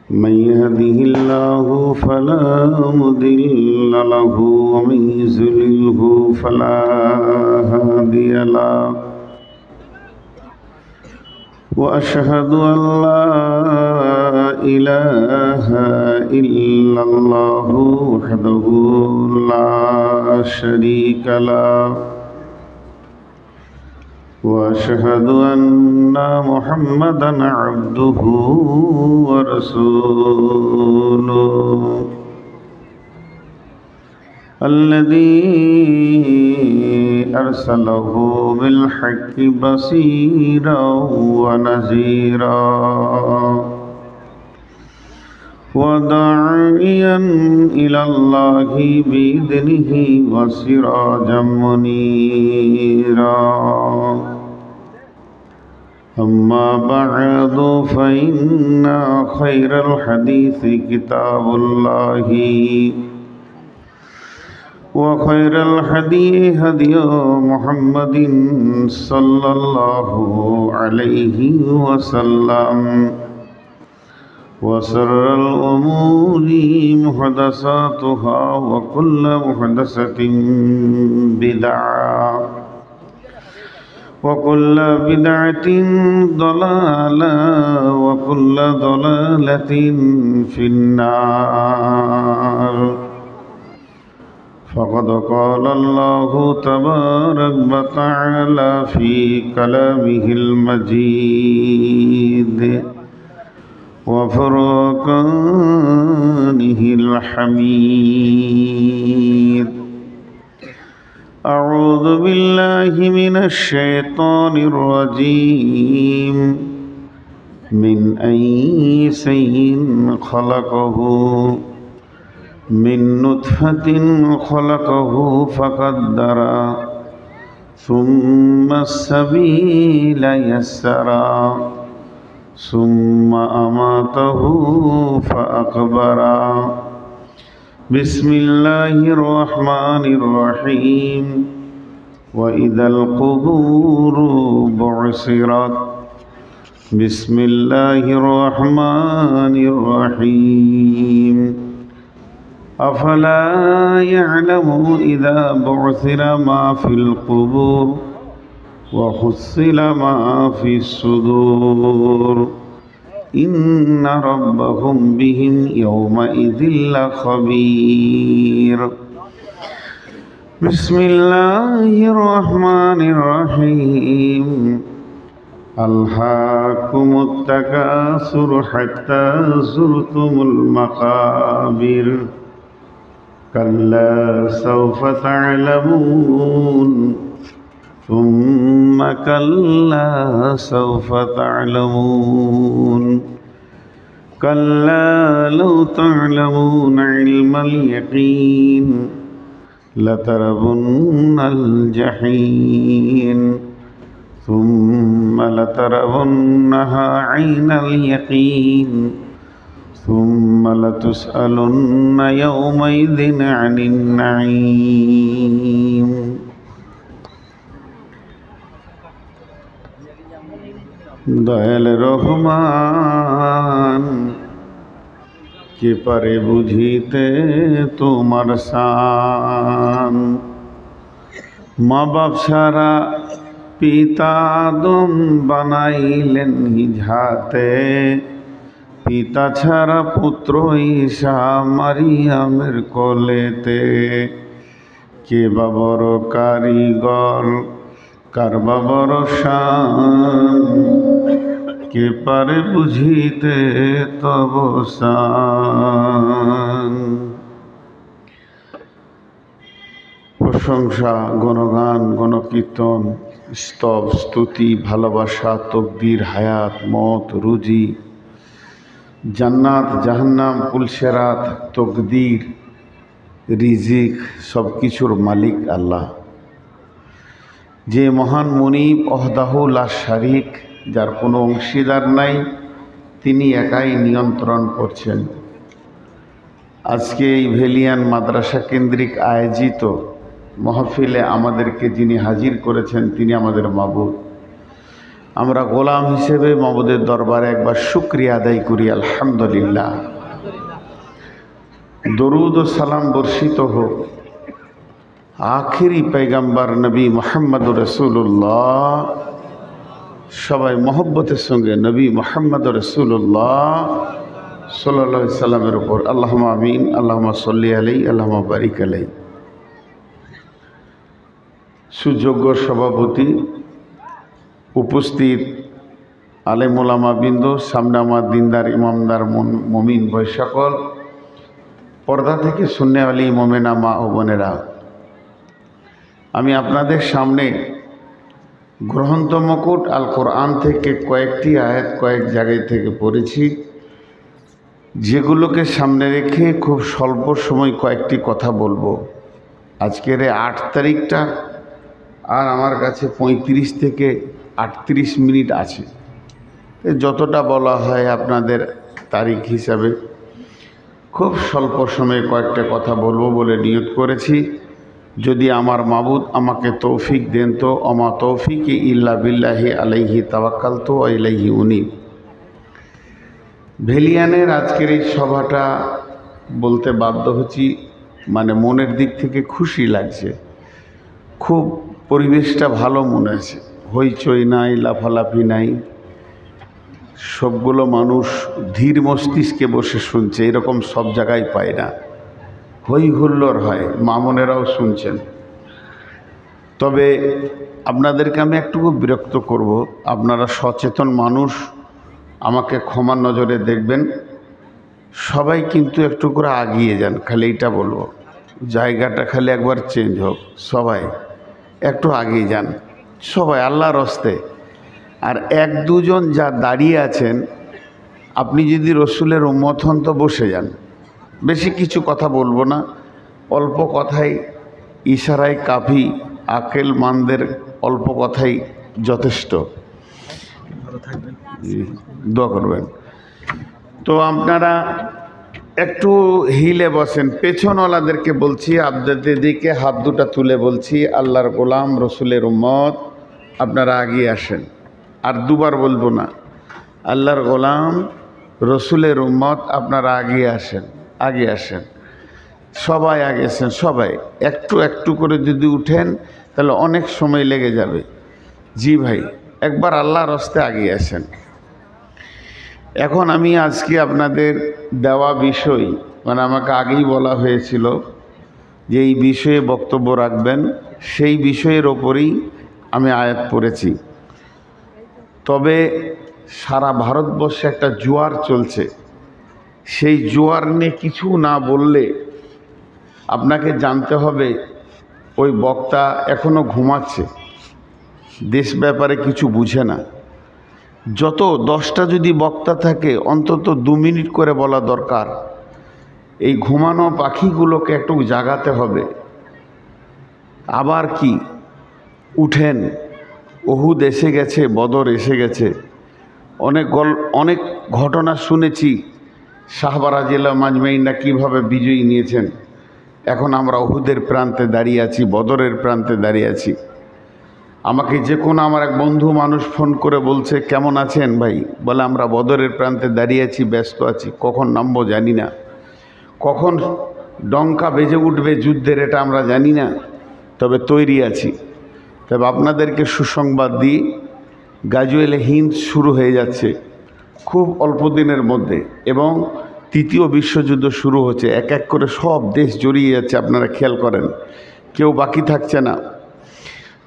من يهده الله فلا مضل له ومن يضلله فلا هادي له وأشهد أن لا إله إلا الله وحده لا شريك له وأشهد أن محمدًا عبده ورسوله الذي أرسله بالحق بصيرا ونذيرا وداعيا إلى الله بإذنه وسراجا منيرا أما بعد فإن خير الحديث كتاب الله وخير الهدي هدي محمد صلى الله عليه وسلم وشر الأمور محدثاتها وكل محدثة بدعة وكل بدعة ضلالة وكل ضلالة في النار فقد قال الله تبارك وتعالى في كلامه المجيد وفرقانه الحميد أعوذ بالله من الشيطان الرجيم من أي شيء خلقه من نطفة خلقه فقدر ثم السبيل يسرا ثم أماته فأقبرا بسم الله الرحمن الرحيم وإذا القبور بعثرت بسم الله الرحمن الرحيم أفلا يعلم إذا بعثر ما في القبور وحصل ما في الصدور إن ربهم بهم يومئذ لخبير بسم الله الرحمن الرحيم ألهاكم التكاثر حتى زرتم المقابر كلا سوف تعلمون ثم كلا سوف تعلمون كلا لو تعلمون علم اليقين لترون الجحيم ثم لترونها عين اليقين ثم لتسألن يومئذ عن النعيم দয়াল রহমান কে পারে বুঝিতে তোমার শান মা বাপ সারা পিতা আদম বানাইলেন হিজাতে পিতা ছাড়া পুত্র ঈসা মারিয়ামের কোলেতে কে বা বড় কারিগর কারবা বড় শান কে পারে বুঝিতে তব শান। প্রশংসা গুণগান গণকীর্তন স্তব স্তুতি ভালোবাসা তকবীর হায়াত মত রুজি জান্নাত জাহান্নাম পুলসেরাত তকদির রিজিক সব কিছুর মালিক আল্লাহ, যে মহান মুনিব ওহদাহু লা শারিক, যার কোনো অংশীদার নাই, তিনি একাই নিয়ন্ত্রণ করছেন। আজকে এই ভেলিয়ান মাদ্রাসা কেন্দ্রিক আয়োজিত মাহফিলে আমাদেরকে যিনি হাজির করেছেন তিনি আমাদের মাবুদ। আমরা গোলাম হিসেবে মাবুদের দরবারে একবার শুকরিয়া আদায় করি, আলহামদুলিল্লাহ। দরুদ ও সালাম বর্ষিত হোক আখিরি पैगम्बर नबी मोहम्मद रसूलुल्लाह, সবাই মহব্বতের সঙ্গে নবী মোহাম্মদ রসুল্লাহ সাল্লাল্লাহু আলাইহি সাল্লামের উপর আল্লাহুম্মা আমিন, আল্লাহুম্মা সাল্লি আলাইহি, আল্লাহুম্মা বারিক আলাইহি। সুযোগ্য সভাপতি, উপস্থিত আলেম ওলামা বিন্দু, সামনে আমার দিনদার ইমামদার মুমিন ভাই সকল, পর্দা থেকে সুন্নে আলী মোমেনা মা ও বোনেরা, আমি আপনাদের সামনে গ্রন্থ মুকুট আল কোরআন থেকে কয়েকটি আয়াত কয়েক জায়গায় থেকে পড়েছি, যেগুলোকে সামনে রেখে খুব স্বল্প সময় কয়েকটি কথা বলবো। আজকের 8 তারিখটা আর আমার কাছে 35 থেকে 38 মিনিট আছে, যতটা বলা হয় আপনাদের তারিখ হিসাবে খুব স্বল্প সময়ে কয়েকটা কথা বলবো বলে নিয়ত করেছি। যদি আমার মাবুদ আমাকে তৌফিক দেন তো অমা তৌফিক ইল্লা বিল্লাহি আলাইহি তাওয়াক্কালতু ওয়া ইলাইহি উনীব। ভেলিয়ানের আজকের এই সভাটা বলতে বাধ্য হচ্ছি, মানে মনের দিক থেকে খুশি লাগছে, খুব পরিবেশটা ভালো মনে আছে, হইচই নাই, লাফালাফি নাই, সবগুলো মানুষ ধীর মস্তিষ্কে বসে শুনছে, এরকম সব জায়গায় পায় না, হই হুল্লোড় হয়, মামনেরাও শুনছেন। তবে আপনাদেরকে আমি একটুকু বিরক্ত করব, আপনারা সচেতন মানুষ, আমাকে ক্ষমার নজরে দেখবেন। সবাই কিন্তু একটু করে আগিয়ে যান, খালি এইটা বলবো, জায়গাটা খালি একবার চেঞ্জ হোক, সবাই একটু আগিয়ে যান, সবাই আল্লাহর হস্তে। আর 1-2 জন যা দাঁড়িয়ে আছেন, আপনি যদি রসুলের উম্মত হন তো বসে যান, বেশি কিছু কথা বলবো না, অল্প কথাই, ইশারায় কাফি, আকেল মানদের অল্প কথাই যথেষ্ট। দোয়া করবেন। তো আপনারা একটু হিলে বসেন। পেছনওয়ালাদেরকে বলছি, আপনাদের দিকে হাত দুটা তুলে বলছি, আল্লাহর গোলাম রসুলের উম্মত আপনারা আগিয়ে আসেন। আর দুবার বলবো না, আল্লাহর গোলাম রসুলের উম্মত আপনারা আগিয়ে আসেন, আগে আসেন, সবাই আগে আসেন। সবাই একটু একটু করে যদি উঠেন তাহলে অনেক সময় লেগে যাবে। জি ভাই, একবার আল্লাহর হস্তে আগিয়ে আসেন। এখন আমি আজকে আপনাদের দেওয়া বিষয়, মানে আমাকে আগেই বলা হয়েছিল যে এই বিষয়ে বক্তব্য রাখবেন, সেই বিষয়ের ওপরেই আমি আয়াত পড়েছি। তবে সারা ভারতবর্ষে একটা জোয়ার চলছে, সেই জোয়ার নিয়ে কিছু না বললে আপনাকে জানতে হবে ওই বক্তা এখনও ঘুমাচ্ছে, দেশ ব্যাপারে কিছু বুঝে না। যত 10টা যদি বক্তা থাকে অন্তত 2 মিনিট করে বলা দরকার। এই ঘুমানো পাখিগুলোকে একটু জাগাতে হবে। আবার কি, উঠেন, উহুদ এসে গেছে, বদর এসে গেছে, অনেক ঘটনা শুনেছি, শাহবারা জেলা মাজমাইনরা কীভাবে বিজয়ী নিয়েছেন। এখন আমরা উহুদের প্রান্তে দাঁড়িয়ে আছি, বদরের প্রান্তে দাঁড়িয়ে আছি। আমাকে যে কোনো আমার এক বন্ধু মানুষ ফোন করে বলছে, কেমন আছেন ভাই? বলে আমরা বদরের প্রান্তে দাঁড়িয়ে আছি, ব্যস্ত আছি, কখন নামবো জানি না, কখন ডঙ্কা বেজে উঠবে যুদ্ধের এটা আমরা জানি না, তবে তৈরি আছি। তবে আপনাদেরকে সুসংবাদ দিই, গাজওয়েলে হিন্দ শুরু হয়ে যাচ্ছে খুব অল্প দিনের মধ্যে, এবং 3য় বিশ্বযুদ্ধ শুরু হচ্ছে। এক এক করে সব দেশ জড়িয়ে যাচ্ছে, আপনারা খেয়াল করেন, কেউ বাকি থাকছে না।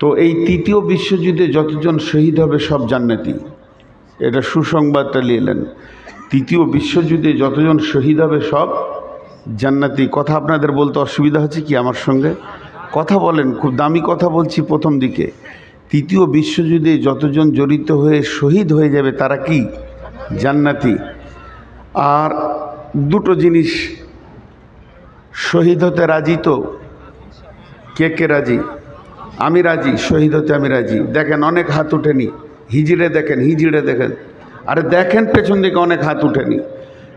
তো এই 3য় বিশ্বযুদ্ধে যতজন শহীদ হবে সব জান্নাতি, এটা সুসংবাদটা নিলেন। 3য় বিশ্বযুদ্ধে যতজন শহীদ হবে সব জান্নাতি। কথা আপনাদের বলতে অসুবিধা হচ্ছে কি? আমার সঙ্গে কথা বলেন, খুব দামি কথা বলছি প্রথম দিকে। 3য় বিশ্বযুদ্ধে যতজন জড়িত হয়ে শহীদ হয়ে যাবে তারা কি? জান্নাতি। আর 2টো জিনিস, শহীদ হতে রাজি তো? কে কে রাজি? আমি রাজি, শহীদ হতে আমি রাজি। দেখেন অনেক হাত উঠেনি, হিজড়ে দেখেন, হিজড়ে দেখেন, আরে দেখেন পেছন দিকে অনেক হাত উঠেনি,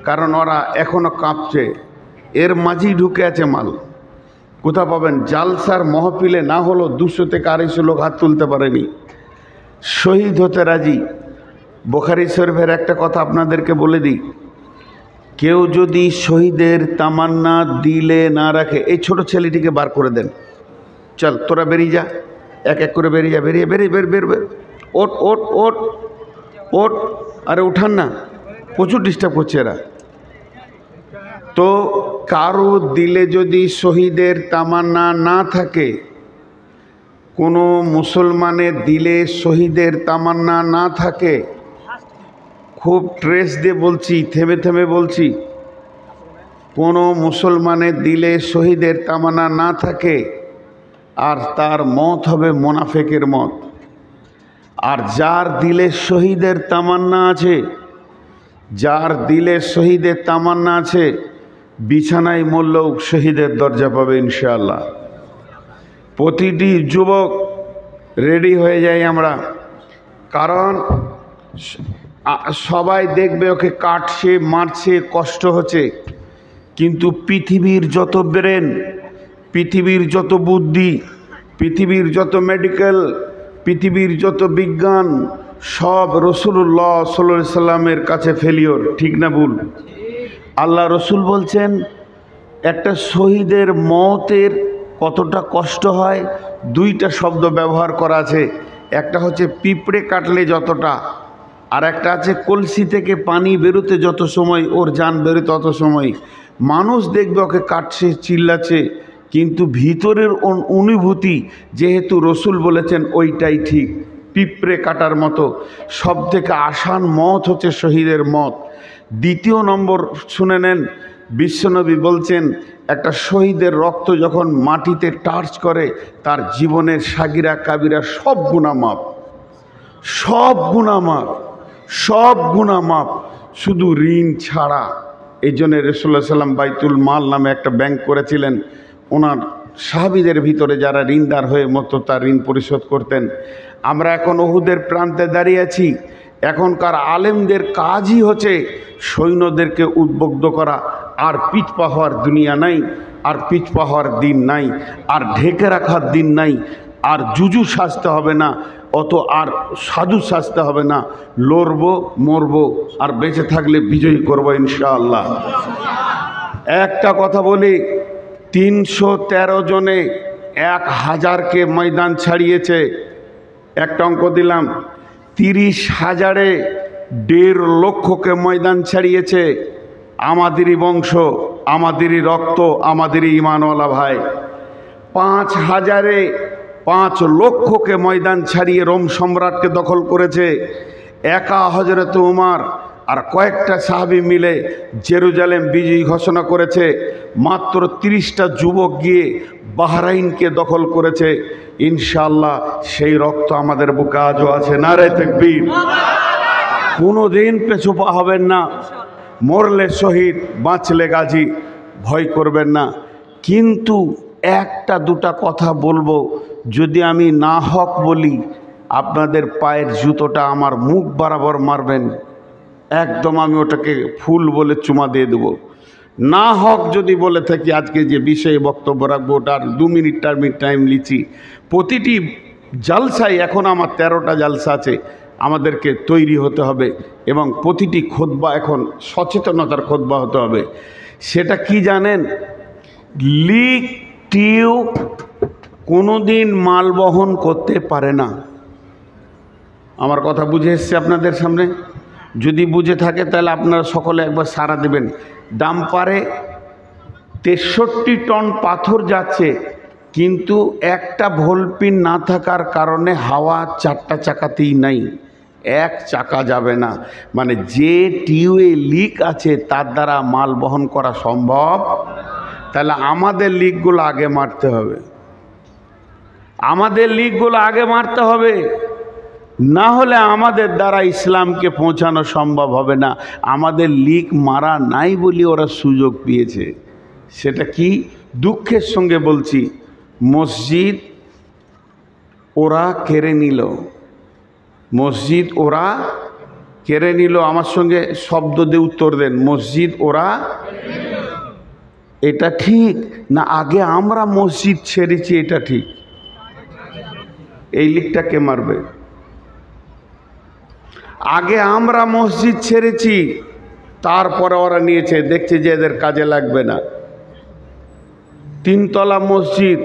কারণ ওরা এখনও কাঁপছে, এর মাঝেই ঢুকে আছে মাল। কোথা পাবেন? জালসার মহফিলে না হলো 200 থেকে 250 লোক হাত তুলতে পারেনি। শহীদ হতে রাজি। বুখারী শরীফের একটা কথা আপনাদেরকে বলে দিই, কেউ যদি শহীদের তামান্না দিলে না রাখে, এই ছোট ছেলেটিকে বার করে দেন, চল তোরা বেরিয়ে যা, এক এক করে বেরিয়ে যা, বের ওট ওট ওট ওট, আরে উঠান না, প্রচুর ডিস্টার্ব করছে এরা। তো কারো দিলে যদি শহীদের তামান্না না থাকে, কোনো মুসলমানের দিলে শহীদের তামান্না না থাকে, খুব ট্রেস দিয়ে বলছি, থেমে থেমে বলছি, কোনো মুসলমানের দিলে শহীদের তামান্না না থাকে আর তার মত হবে মুনাফিকের মত। আর যার দিলে শহীদের তামান্না আছে, যার দিলে শহীদের তামান্না আছে, বিছানায় মরলেও শহীদের দরজা পাবে ইনশাআল্লাহ। প্রতিটি যুবক রেডি হয়ে যায় আমরা, কারণ সবাই দেখবে ওকে কাটছে, মারছে, কষ্ট হচ্ছে, কিন্তু পৃথিবীর যত ব্রেন, পৃথিবীর যত বুদ্ধি, পৃথিবীর যত মেডিকেল, পৃথিবীর যত বিজ্ঞান, সব রসুল্লাহ সাল্লাল্লাহু আলাইহি সাল্লামের কাছে ফেলিওর। ঠিক না ভুল? আল্লাহ রসুল বলছেন একটা শহীদের মওতের কতটা কষ্ট হয়, দুইটা শব্দ ব্যবহার করা আছে। একটা হচ্ছে পিঁপড়ে কাটলে যতটা, আর একটা আছে কলসি থেকে পানি বেরোতে যত সময় ওর জান বেরোতে তত সময়। মানুষ দেখবে ওকে কাটছে, চিল্লাচ্ছে, কিন্তু ভিতরের অনুভূতি যেহেতু রসুল বলেছেন ওইটাই ঠিক, পিঁপড়ে কাটার মতো। সব থেকে আসান মত হচ্ছে শহীদের মত। দ্বিতীয় নম্বর শুনে নেন, বিশ্বনবী বলছেন একটা শহীদের রক্ত যখন মাটিতে টাচ করে, তার জীবনের সাগিরা কাবিরা সব গুনাহ মাপ, সব গুনাহ মাপ, সব গুনাহ মাপ, শুধু ঋণ ছাড়া। এই জন্য রাসূলুল্লাহ সাল্লাম বাইতুল মাল নামে একটা ব্যাংক করেছিলেন, ওনার সাহাবীদের ভিতরে যারা ঋণদার হয়ে মতো তার ঋণ পরিশোধ করতেন। আমরা এখন উহুদের প্রান্তে দাঁড়িয়ে আছি। এখনকার আলেমদের কাজই হচ্ছে সৈন্যদেরকে উদ্বুদ্ধ করা। আর পিছপা হওয়ার দুনিয়া নাই, আর পিছপা হওয়ার দিন নাই, আর ঢেকে রাখার দিন নাই, আর জুজু সাজতে হবে না, অত আর সাধু সাজতে হবে না। লড়বো, মরবো, আর বেঁচে থাকলে বিজয়ী করবো ইনশাআল্লাহ। একটা কথা বলি, 313 জনে 1000কে ময়দান ছাড়িয়েছে। একটা অঙ্ক দিলাম, 30,000-এ 1.5 লক্ষকে ময়দান ছাড়িয়েছে। আমাদেরই বংশ, আমাদেরই রক্ত, আমাদেরই ইমানওয়ালা ভাই। 5,000-এ 5 লক্ষকে ময়দান ছাড়িয়ে রোম সম্রাটকে দখল করেছে। একা হযরত উমর আর কয়েকটা সাহাবী মিলে জেরুজালেম বিজয়ী ঘোষণা করেছে। মাত্র 30টা যুবক গিয়ে বাহরাইনকে দখল করেছে। ইনশাআল্লাহ সেই রক্ত আমাদের বুকে আজও আছে। নারে তাকবীর। কোনোদিন পেছপা হবেন না। মরলে শহীদ, বাঁচলে গাজী, ভয় করবেন না। কিন্তু একটা দুটা কথা বলবো, যদি আমি না হক বলি আপনাদের পায়ের জুতোটা আমার মুখ বরাবর মারবেন, একদম আমি ওটাকে ফুল বলে চুমা দিয়ে দেবো। না হক যদি বলে থাকি, আজকে যে বিষয়ে বক্তব্য রাখবো ওটার 2 মিনিট টাইম লিছি। প্রতিটি জালসায়, এখন আমার 13টা জালসা আছে, আমাদেরকে তৈরি হতে হবে এবং প্রতিটি খুতবা এখন সচেতনতার খুতবা হতে হবে। সেটা কি জানেন? লিক টিউব কোনোদিন মাল বহন করতে পারে না। আমার কথা বুঝে এসছে আপনাদের সামনে? যদি বুঝে থাকে তাহলে আপনারা সকলে একবার সাড়া দেবেন। ডাম্পারে 63 টন পাথর যাচ্ছে, কিন্তু একটা ভোল্টপিন না থাকার কারণে হাওয়া 4টা চাকাতেই নাই, এক চাকা যাবে না। মানে যে টিউবে লিক আছে তার দ্বারা মাল বহন করা সম্ভব। তাহলে আমাদের লিকগুলো আগে মারতে হবে, আমাদের লিকগুলো আগে মারতে হবে, না হলে আমাদের দ্বারা ইসলামকে পৌঁছানো সম্ভব হবে না। আমাদের লিক মারা নাই বলি ওরা সুযোগ পেয়েছে। সেটা কি? দুঃখের সঙ্গে বলছি, মসজিদ ওরা কেড়ে নিল, মসজিদ ওরা কেড়ে নিল। আমার সঙ্গে শব্দ দিয়ে উত্তর দেন, মসজিদ ওরা। এটা ঠিক না আগে আমরা মসজিদ ছেড়েছি? এটা ঠিক। এই লিকটা কে মারবে? আগে আমরা মসজিদ ছেড়েছি, তারপরে ওরা নিয়েছে, দেখছে যে এদের কাজে লাগবে না। 3 তলা মসজিদ,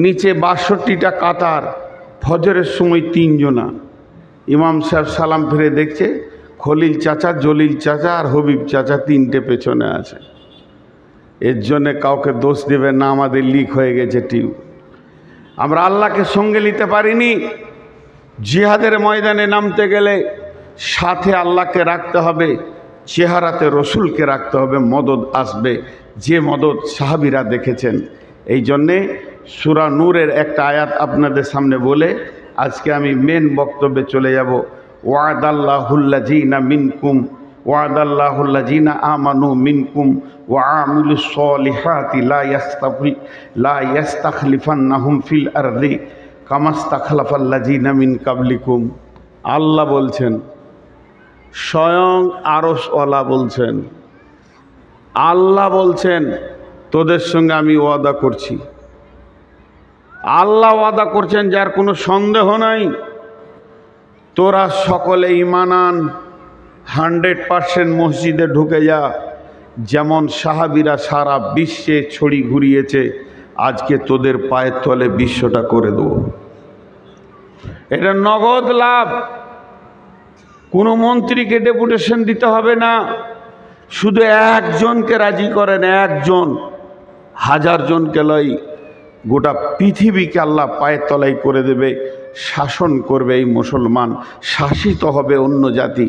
নিচে 62টা কাতার, ফজরের সময় 3 জনা। ইমাম সাহেব সালাম ফিরে দেখছে খলিল চাচা, জলিল চাচা আর হবিব চাচা 3টে পেছনে আছে। এর জন্যে কাউকে দোষ দেবে না, আমাদের লিক হয়ে গেছে টিউব। আমরা আল্লাহকে সঙ্গে নিতে পারিনি। জিহাদের ময়দানে নামতে গেলে সাথে আল্লাহকে রাখতে হবে, চেহারাতে রসুলকে রাখতে হবে, মদদ আসবে, যে মদদ সাহাবীরা দেখেছেন। এই জন্যে সূরা নূরের একটা আয়াত আপনাদের সামনে বলে আজকে আমি মেন বক্তব্যে চলে যাব। ওয়াদাল্লাহুল্লাযীনা মিনকুম ওয়াদাল্লাহুল্লাযীনা আমানু মিনকুম ওয়া আমিলুস সলিহাতি লা ইস্তাখলিফান্নাহুম ফিল আরদি কামাস্তাখলাফাল্লাযীনা মিন কাবলিকুম। আল্লাহ বলছেন, স্বয়ং আরশওয়ালা বলছেন, আল্লাহ বলছেন তোদের সঙ্গে আমি ওয়াদা করছি। আল্লাহ ওয়াদা করছেন, যার কোনো সন্দেহ নাই। তোরা সকলে ঈমান আন, 100% মসজিদে ঢুকে যা। যেমন সাহাবীরা সারা বিশ্বে ছড়ি ঘুরিয়েছে, আজকে তোদের পায়ের তলে বিশ্বটা করে দেবো। এটা নগদ লাভ। কোনো মন্ত্রীকে ডেপুটেশন দিতে হবে না, শুধু একজনকে রাজি করেন, একজন, 1000 জনকে লয়, গোটা পৃথিবীকে আল্লাহ পায়ের তলায় করে দেবে। শাসন করবে এই মুসলমান, শাসিত হবে অন্য জাতি।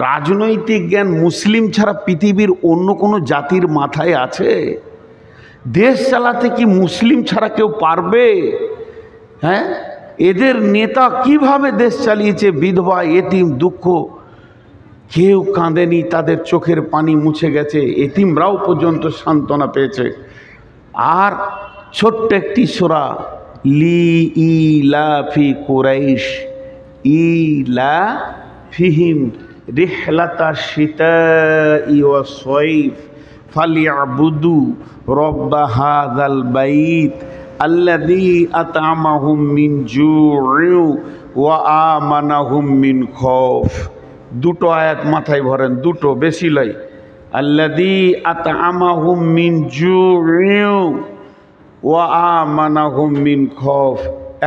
রাজনৈতিক জ্ঞান মুসলিম ছাড়া পৃথিবীর অন্য কোনো জাতির মাথায় আছে? দেশ চালাতে কি মুসলিম ছাড়া কেউ পারবে? হ্যাঁ, এদের নেতা কিভাবে দেশ চালিয়েছে, বিধবা এতিম দুঃখ কেউ কাঁদেনি, তাদের চোখের পানি মুছে গেছে, এতিমরাও পর্যন্ত সান্ত্বনা পেয়েছে। আর ছোট্ট একটি সূরা, লি ইলাফি কুরাইশ ইলাফিহিম রিহলাতা শিতাই ওয়াস সাইফ ফালিয়াবুদু রব্ব হাযাল বাইত আল্লাযী আত'আমাহুম মিন জু'ইন ওয়া আমানাহুম মিন খাউফ। দুটো আয়াত মাথায় ভরেন, দুটো, বেশি লয়। আল্লাযী আত'আমাহুম মিন জু'ইন ওয়া আমানাহুম মিন খাউফ।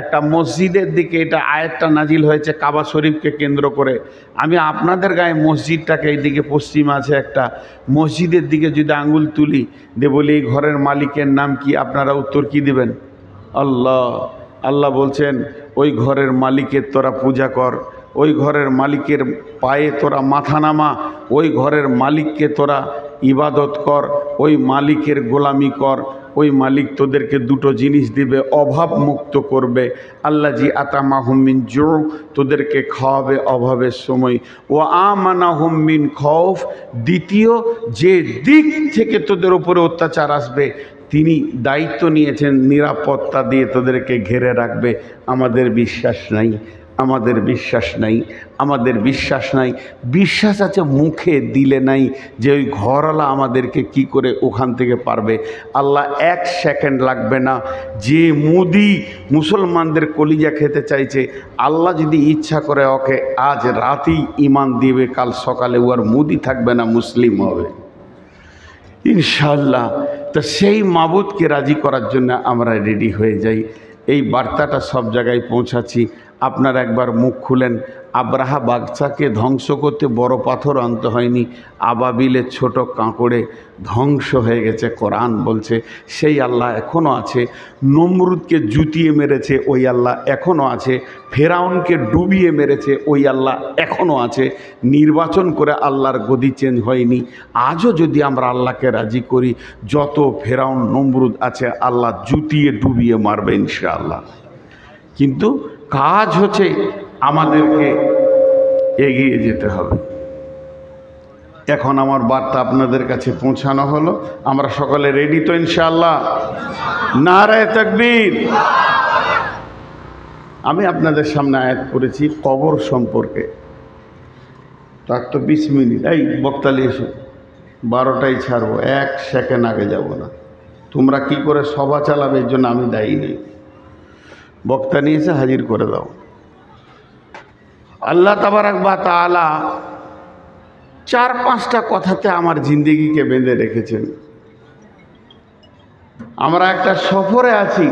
একটা মসজিদের দিকে এটা আয়াতটা নাজিল হয়েছে, কাবা শরীফকে কেন্দ্র করে। আমি আপনাদের গায়ে মসজিদটাকে এইদিকে পশ্চিম আছে একটা মসজিদের দিকে যদি আঙ্গুল তুলি দিয়ে বলি এই ঘরের মালিকের নাম কি, আপনারা উত্তর কি দিবেন? আল্লাহ। আল্লাহ বলছেন ওই ঘরের মালিকের তোরা পূজা কর, ওই ঘরের মালিকের পায়ে তোরা মাথা নামা, ওই ঘরের মালিককে তোরা ইবাদত কর, ওই মালিকের গোলামি কর। ওই মালিক তোদেরকে দুটো জিনিস দিবে, অভাব মুক্ত করবে। আল্লাযী আত'আমাহুম মিন জু', তোদেরকে খাওয়াবে অভাবের সময়। ও আমানাহুম মিন খাউফ, দ্বিতীয় যে দিক থেকে তোদের উপরে অত্যাচার আসবে তিনি দায়িত্ব নিয়েছেন নিরাপত্তা দিয়ে তোদেরকে ঘিরে রাখবে। আমাদের বিশ্বাস নাই, আমাদের বিশ্বাস নাই, আমাদের বিশ্বাস নাই। বিশ্বাস আছে মুখে, দিলে নাই, যে ওই ঘরওয়ালা আমাদেরকে কি করে ওখান থেকে পারবে। আল্লাহ 1 সেকেন্ড লাগবে না। যে মুদি মুসলমানদের কলিজা খেতে চাইছে, আল্লাহ যদি ইচ্ছা করে ওকে আজ রাতেই ঈমান দিবে, কাল সকালে ও আর মুদি থাকবে না, মুসলিম হবে ইনশাআল্লাহ। তো সেই মাবুদকে রাজি করার জন্য আমরা রেডি হয়ে যাই। এই বার্তাটা সব জায়গায় পৌঁছাচ্ছি। আপনারা একবার মুখ খুলেন। আব্রাহা বাগচাকে ধ্বংস করতে বড় পাথর আনতে হয়নি, আবাবিলের ছোট কাঁকড়ে ধ্বংস হয়ে গেছে। কোরআন বলছে সেই আল্লাহ এখনও আছে। নমরুদকে জুতিয়ে মেরেছে ওই আল্লাহ এখনও আছে। ফেরাউনকে ডুবিয়ে মেরেছে ওই আল্লাহ এখনও আছে। নির্বাচন করে আল্লাহর গদি চেঞ্জ হয়নি। আজও যদি আমরা আল্লাহকে রাজি করি, যত ফেরাউন নমরুদ আছে আল্লাহ জুতিয়ে ডুবিয়ে মারবে ইনশাআল্লাহ। কিন্তু কাজ হচ্ছে আমাদেরকে এগিয়ে যেতে হবে। এখন আমার বার্তা আপনাদের কাছে পৌঁছানো হলো। আমরা সকলে রেডি তো ইনশাআল্লাহ? নারায়ে তাকবীর। আমি আপনাদের সামনে আয়াত করেছি কবর সম্পর্কে। তার তো 20 মিনিট। এই বক্তালি এসো, 12টায় ছাড়বো, 1 সেকেন্ড আগে যাব না। তোমরা কি করে সভা চালাবে এর জন্য আমি দায়ী নেই। বক্তা নিয়েছে, হাজির করে দাও। আল্লাহ তাবারাক ওয়া তাআলা 4-5টা কথাতে আমার জিন্দেগিকে বেঁধে রেখেছেন। আমরা একটা সফরে আছি।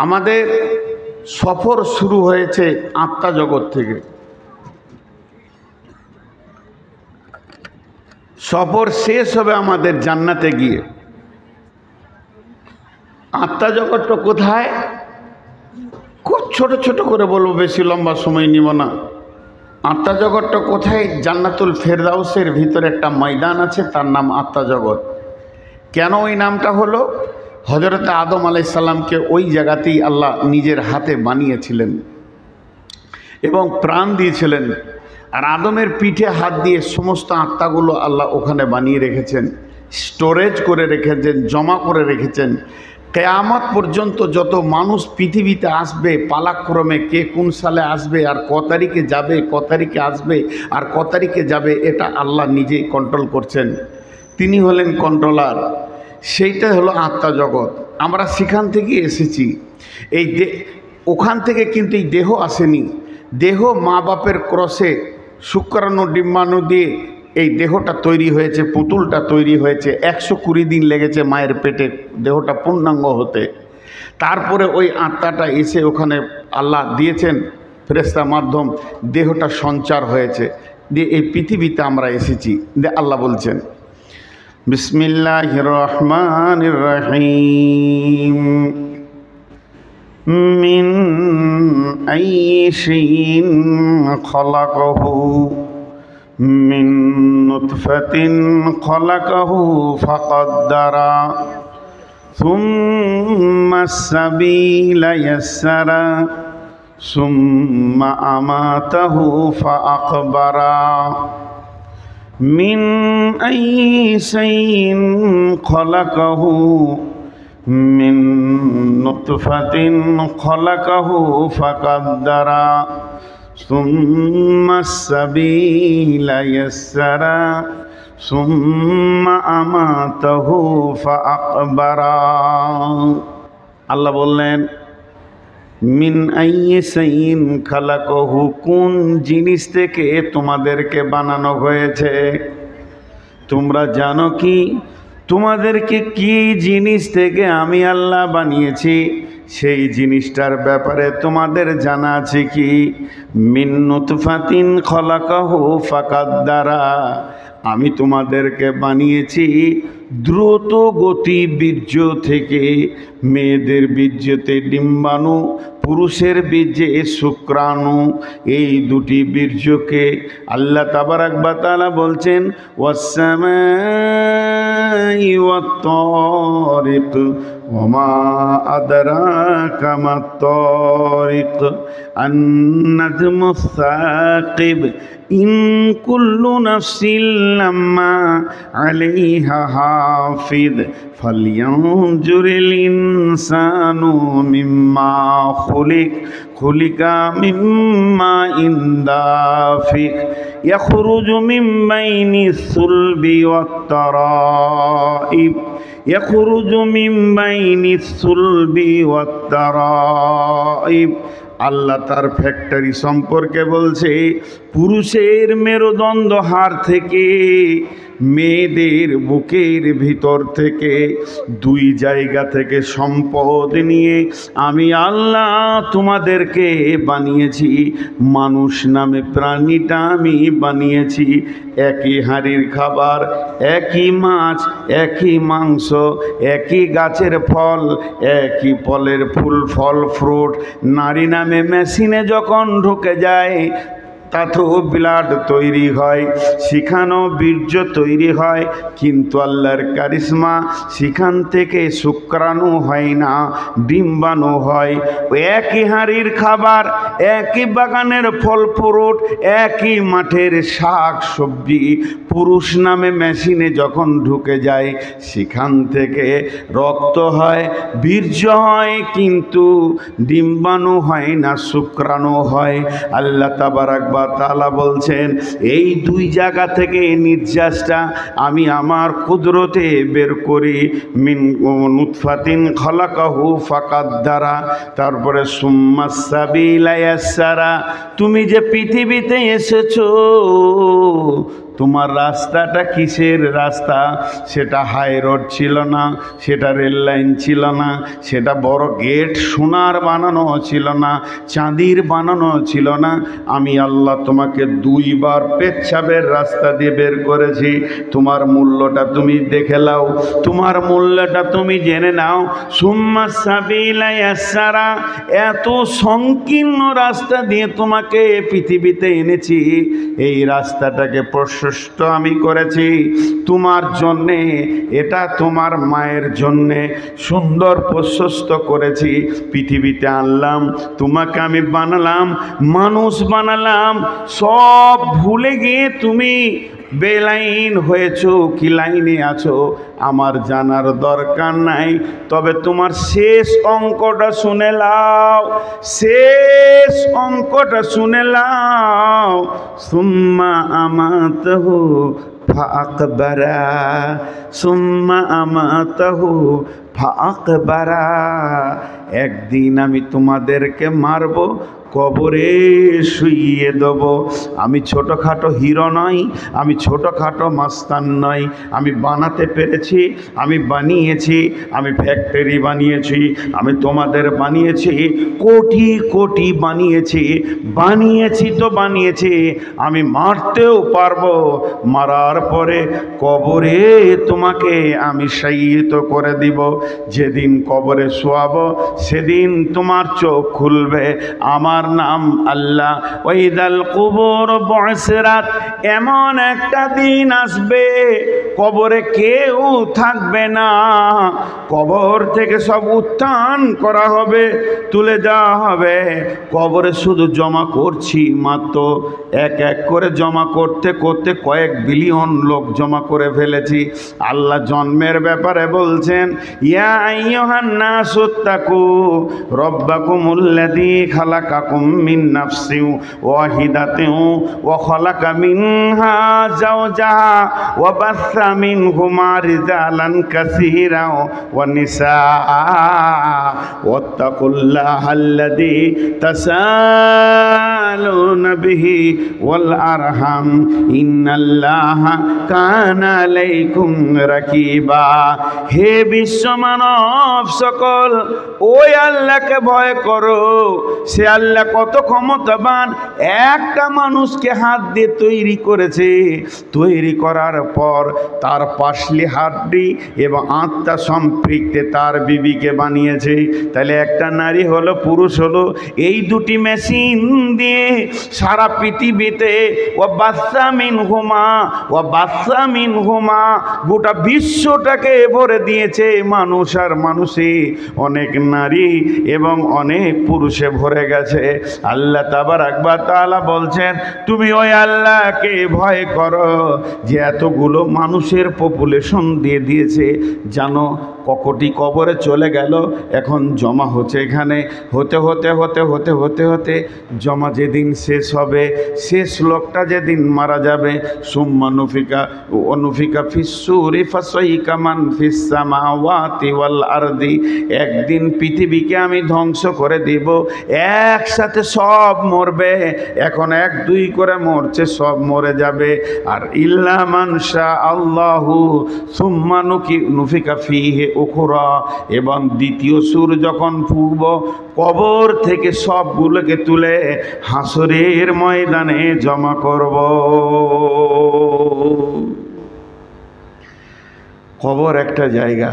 আমাদের সফর শুরু হয়েছে আত্মা জগৎ থেকে। সফর শেষ হবে আমাদের জান্নাতে গিয়ে। আত্মা জগৎটা কোথায়? খুব ছোট ছোট করে বলবো, বেশি লম্বা সময় নিব না। আত্মা জগৎটা কোথায়? জান্নাতুল ফেরদাউসের ভিতরে একটা ময়দান আছে, তার নাম আত্মা জগৎ। কেন ওই নামটা হলো? হযরত আদম আলাইহিস সালামকে ওই জায়গাতেই আল্লাহ নিজের হাতে বানিয়েছিলেন এবং প্রাণ দিয়েছিলেন। আর আদমের পিঠে হাত দিয়ে সমস্ত আত্মাগুলো আল্লাহ ওখানে বানিয়ে রেখেছেন, স্টোরেজ করে রেখেছেন, জমা করে রেখেছেন। কিয়ামত পর্যন্ত যত মানুষ পৃথিবীতে আসবে পালাক্রমে, কে কোন সালে আসবে আর ক তারিখে যাবে, ক তারিখে আসবে আর ক তারিখে যাবে, এটা আল্লাহ নিজেই কন্ট্রোল করছেন। তিনি হলেন কন্ট্রোলার। সেইটা হলো আত্মা জগৎ। আমরা সেখান থেকে এসেছি। এই ওখান থেকে কিন্তু এই দেহ আসেনি। দেহ মা বাপের ক্রসে শুক্রাণু ডিম্বাণু দিয়ে এই দেহটা তৈরি হয়েছে, পুতুলটা তৈরি হয়েছে। 120 দিন লেগেছে মায়ের পেটে দেহটা পূর্ণাঙ্গ হতে। তারপরে ওই আত্মাটা এসে ওখানে আল্লাহ দিয়েছেন ফেরেশতার মাধ্যম, দেহটা সঞ্চার হয়েছে, দিয়ে এই পৃথিবীতে আমরা এসেছি। আল্লাহ বলছেন বিসমিল্লাহির রহমানির রহিম মিন আইয়ি শাইইন খলাকাহু মিন নুতফাতিন খলাকাহু ফাকাদ্দারা সুম্মা সাবিলা ইয়াসসারা সুম্মা আমাতাহু ফাআকবারা মিন আইয়ি শাইইন খলাকাহু মিন নুতফাতিন খলাকাহু ফাকাদ্দারা সুম্মা সাবিলা ইয়াসসারা সুম্মা আমাতাহু ফাআকবারা। আল্লাহ বললেন মিন আইয়ি শাইইন খালাকাহু, কোন জিনিস থেকে তোমাদেরকে বানানো হয়েছে? তোমরা জানো কি তোমাদেরকে কি জিনিস থেকে আমি আল্লাহ বানিয়েছি? সেই জিনিসটার ব্যাপারে তোমাদের জানা আছে কি? মিন নুতফাতিন খলাকাহু ফাকাদ্দারা, আমি তোমাদেরকে বানিয়েছি দ্রুত গতি বীর্য থেকে। মেয়েদের বীর্যতে ডিম্বাণু, পুরুষের বীর্যে শুক্রাণু। এই দুটি বীর্যকে আল্লাহ তাবারাক ওয়া তাআলা বলছেন ওয়াস-সামাই ওয়াত-তারিক ওমা আদরাকা মাত-তারিক আন-নাজমুস সাকিব ইন কুল্লু নাফসিন লাম্মা আলাইহা হাফিজ ফালইয়ানজুরিল ইনসানু মিম্মা খুলিকা মিম্মা ইনদাফিক ইয়াখরুজু মিন বাইনিস সুলবি ওয়াত-তারাইব ইয়াখরুজু মিন বাইনিস সুলবি ওয়াত-তারাইব। আল্লাহ তার ফ্যাক্টরি সম্পর্কে বলছে, পুরুষের মেরুদণ্ড হাড় থেকে, মেয়েদের বুকের ভিতর থেকে, দুই জায়গা থেকে সম্পদ নিয়ে আমি আল্লাহ তোমাদেরকে বানিয়েছি। মানুষ নামে প্রাণীটা আমি বানিয়েছি। একই হাঁড়ির খাবার, একই মাছ, একই মাংস, একই গাছের ফল, একই ফলের ফুল, ফল, ফ্রুট। নারী নামে মেশিনে যখন ঢুকে যায় তাতেও ব্লাড তৈরি হয়, সেখানেও বীর্য তৈরি হয়, কিন্তু আল্লাহর কারিশমা, সেখান থেকে শুক্রাণু হয় না, ডিম্বাণু হয়। একই হাঁড়ির খাবার, একই বাগানের ফল ফ্রুট, একই মাঠের শাক সবজি, পুরুষ নামে মেশিনে যখন ঢুকে যায় সেখান থেকে রক্ত হয়, বীর্য হয়, কিন্তু ডিম্বাণু হয় না, শুক্রাণু হয়। আল্লাহ তাবারাক আকবার তাআলা বলছেন এই দুই জায়গা থেকে নির্যাসটা আমি আমার কুদরতে বের করি। মিন নুতফাতিন খলাকাহু ফাকাদ্দারা, তারপরে সুম্মাস সাবিলা ইয়াসসারা। তুমি যে পৃথিবীতে এসেছো তোমার রাস্তাটা কিসের রাস্তা? সেটা হাই রোড ছিল না, সেটা রেল লাইন ছিল না, সেটা বড় গেট সোনার বানানো ছিল না, চাঁদির বানানো ছিল না। আমি আল্লাহ তোমাকে দুইবার পেচ্ছাবের রাস্তা দিয়ে বের করেছি। তোমার মূল্যটা তুমি দেখে নাও, তোমার মূল্যটা তুমি জেনে নাও। সুম্মা সাবিলা ইয়াসসারা, এত সংকীর্ণ রাস্তা দিয়ে তোমাকে পৃথিবীতে এনেছি, এই রাস্তাটাকে প্রশস্ত আমি করেছি তোমার জন্যে। এটা তোমার মায়ের জন্যে সুন্দর প্রশস্ত করেছি। পৃথিবীতে আনলাম, তোমাকে আমি বানালাম, মানুষ বানালাম। সব ভুলে গিয়ে তুমি বেলাইন হয়েছো কি লাইনে আছো আমার জানার দরকার নাই। তবে তোমার শেষ অঙ্কটা শুনে লাও, শেষ অঙ্কটা শুনে লাও। সুম্মা আমাতাহু ফাআকবারা, সুম্মা আমাতাহু ফাআকবারা। একদিন আমি তোমাদেরকে মারবো, কবরে শুইয়ে দেব। আমি ছোটোখাটো হিরো নই, আমি ছোটোখাটো মাস্তান নই। আমি বানাতে পেরেছি, আমি বানিয়েছি, আমি ফ্যাক্টরি বানিয়েছি, আমি তোমাদের বানিয়েছি, কোটি কোটি বানিয়েছি। বানিয়েছি তো বানিয়েছি, আমি মারতেও পারবো। মারার পরে কবরে তোমাকে আমি শায়িত করে দিব। যেদিন কবরে শোয়াবো সেদিন তোমার চোখ খুলবে, আমার নাম আল্লাহ। ওয়াইদাল কুবুর বুসরাত, এমন একটা দিন আসবে কবরে কেউ থাকবে না। কবর থেকে সব উত্থান করা হবে, তুলে দেওয়া হবে। কবরে শুধু জমা করছি মাত্র, এক এক করে জমা করতে করতে কয়েক বিলিয়ন লোক জমা করে ফেলেছি। আল্লাহ জন্মের ব্যাপারে বলছেন, ইয়া আইয়ুহান নাসুত্তাকু রব্বাকুমুল্লাযী খালাকাকুম মিন নাফসিন ওয়াহিদাতিন ওয়া খালাকা মিনহা যাওজাহা ওয়া বাসসা মিনহুমা রিজালান কাসীরান ওয়া নিসা ওয়াত্তাকুল্লাহাল্লাযী তাসালুনা বিহি ওয়াল আরহাম ইন্নাল্লাহা কানা আলাইকুম রাকিবা। হে বিশ্ব মানব সকল, ওই আল্লাহকে ভয় করো। সে আল্লাহ কত ক্ষমতাবান। একটা মানুষকে হাত দিয়ে তৈরি করেছে, তৈরি করার পর তার পাশলি হাড্ডি এবং আত্মা সম্পৃক্তে তার বিবিকে বানিয়েছে। তাহলে একটা নারী হলো, পুরুষ হলো, এই দুটি মেশিন দিয়ে সারা পৃথিবীতে ও বাচ্চা মিন হুমা গোটা বিশ্বটাকে ভরে দিয়েছে মানুষ আর মানুষে। অনেক নারী এবং অনেক পুরুষে ভরে গেছে। আল্লাহ তাবারাক ওয়া তাআলা বলছেন, তুমি ওই আল্লাহকে ভয় করো যে এতগুলো মানুষের পপুলেশন দিয়ে দিয়েছে। জানো ককটি কবরে চলে গেল, এখন জমা হচ্ছে এখানে। হতে হতে হতে হতে হতে হতে জমা যেদিন শেষ হবে, শেষ লোকটা যেদিন মারা যাবে, সুম্মা নুফিকা ফিস-সূরি ফাসাইকা মান ফিস সামাওয়াতি ওয়াল আরদি। একদিন পৃথিবীকে আমি ধ্বংস করে দিব, একসাথে সব মরবে। এখন এক দুই করে মরছে, সব মরে যাবে। আর ইল্লা মান শা আল্লাহু সুম্মা নুফিকা ফিহি উখরা, এবং দ্বিতীয় সুর যখন ফুঁকব, কবর থেকে সবগুলোকে তুলে হাসরের ময়দানে জমা করব। কবর একটা জায়গা,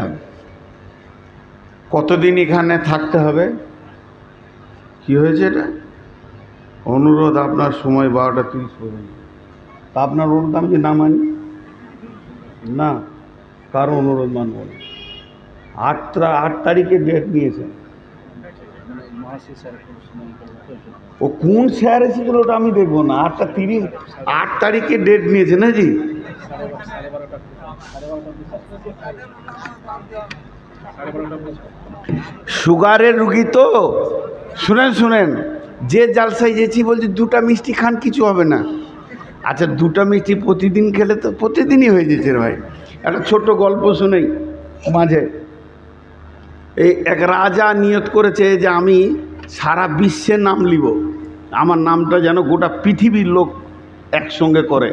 কতদিন এখানে থাকতে হবে? কি হয়েছে এটা? অনুরোধ আপনার সময় 12:30 পর্যন্ত। তা আপনার অনুরোধ আমি যে না মানি না, কারো অনুরোধ মানব না। 8 তারিখে ডেট নিয়েছেন। ও কোন স্যার এসেছিল ওটা আমি দেখবো না। 8 তারিখে ডেট নিয়েছে না জি? সুগারের রুগী তো, শুনেন যে জালসায় যেছি বলছে 2টা মিষ্টি খান, কিছু হবে না। আচ্ছা 2টা মিষ্টি প্রতিদিন খেলে তো প্রতিদিনই হয়ে যেছে রে ভাই। একটা ছোট্ট গল্প শুনেই মাঝে, এই এক রাজা নিয়ত করেছে যে আমি সারা বিশ্বের নাম লিব, আমার নামটা যেন গোটা পৃথিবীর লোক একসঙ্গে করে।